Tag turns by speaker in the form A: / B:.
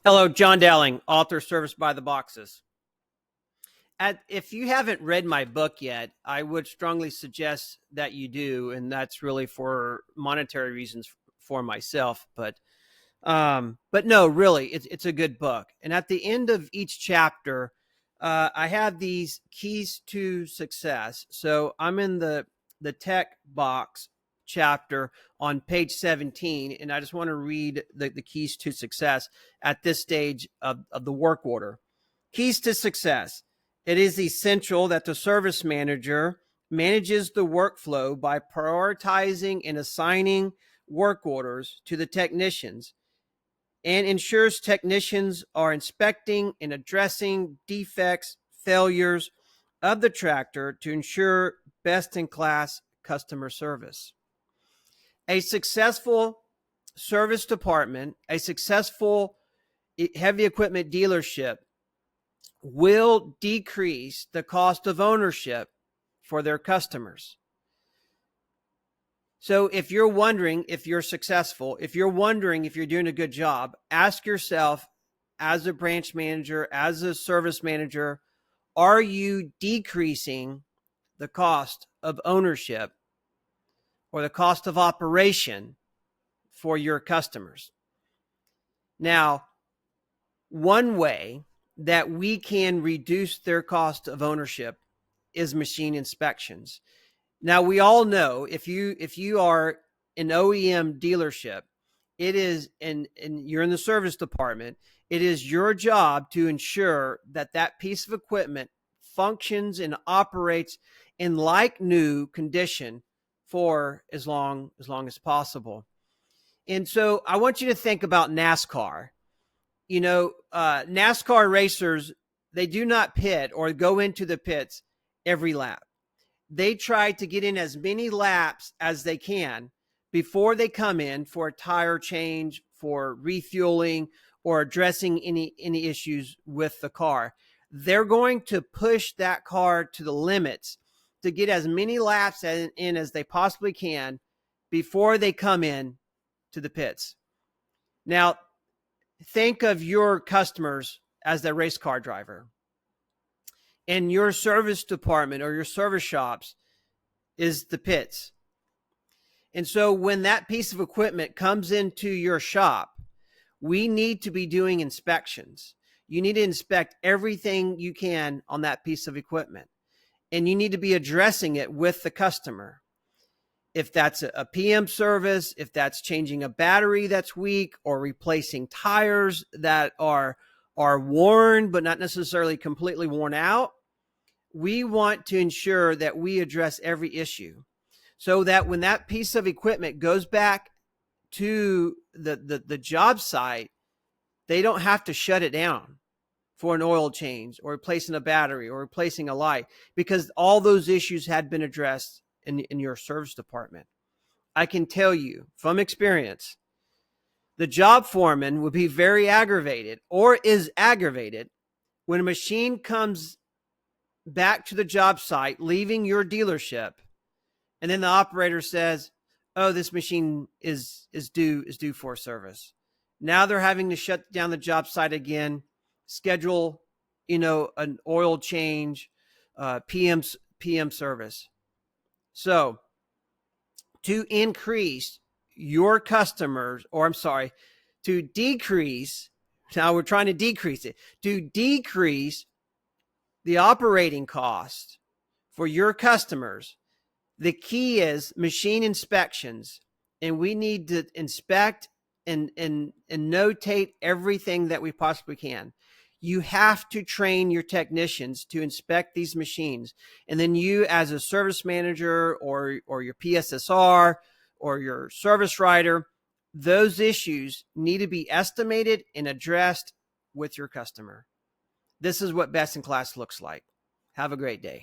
A: Hello, John Dowling, author, Service by the Boxes. If you haven't read my book yet, I would strongly suggest that you do, and that's really for monetary reasons for myself. But no, really, it's a good book. And at the end of each chapter, I have these keys to success. So I'm in the tech box chapter on page 17, and I just want to read the keys to success at this stage of the work order. Keys to success. It is essential that the service manager manages the workflow by prioritizing and assigning work orders to the technicians and ensures technicians are inspecting and addressing defects, failures of the tractor to ensure best-in-class customer service. A successful service department, a successful heavy equipment dealership will decrease the cost of ownership for their customers. So if you're wondering if you're successful, if you're wondering if you're doing a good job, ask yourself as a branch manager, as a service manager, are you decreasing the cost of ownership or the cost of operation for your customers? Now, one way that we can reduce their cost of ownership is machine inspections. Now, we all know if you are an OEM dealership, it is, and you're in the service department, it is your job to ensure that that piece of equipment functions and operates in like new condition for as long as possible. And so I want you to think about NASCAR. NASCAR racers, they do not pit or go into the pits every lap. They try to get in as many laps as they can before they come in for a tire change, for refueling, or addressing any issues with the car. They're going to push that car to the limits to get as many laps in as they possibly can before they come in to the pits. Now, think of your customers as the race car driver. And your service department or your service shops is the pits. And so when that piece of equipment comes into your shop, we need to be doing inspections. You need to inspect everything you can on that piece of equipment. And you need to be addressing it with the customer. If that's a PM service, if that's changing a battery that's weak or replacing tires that are worn but not necessarily completely worn out, we want to ensure that we address every issue so that when that piece of equipment goes back to the job site, they don't have to shut it down for an oil change or replacing a battery or replacing a light because all those issues had been addressed in your service department. I can tell you from experience, the job foreman would be very aggravated or is aggravated when a machine comes back to the job site, leaving your dealership, and then the operator says, "Oh, this machine is due for service." Now they're having to shut down the job site again, schedule, an oil change, PM service. So, to increase your customers, to decrease. Now we're trying to decrease it. To decrease the operating cost for your customers, the key is machine inspections, and we need to inspect and notate everything that we possibly can. You have to train your technicians to inspect these machines, and then you as a service manager or your PSSR or your service writer, those issues need to be estimated and addressed with your customer. This is what best in class looks like. Have a great day.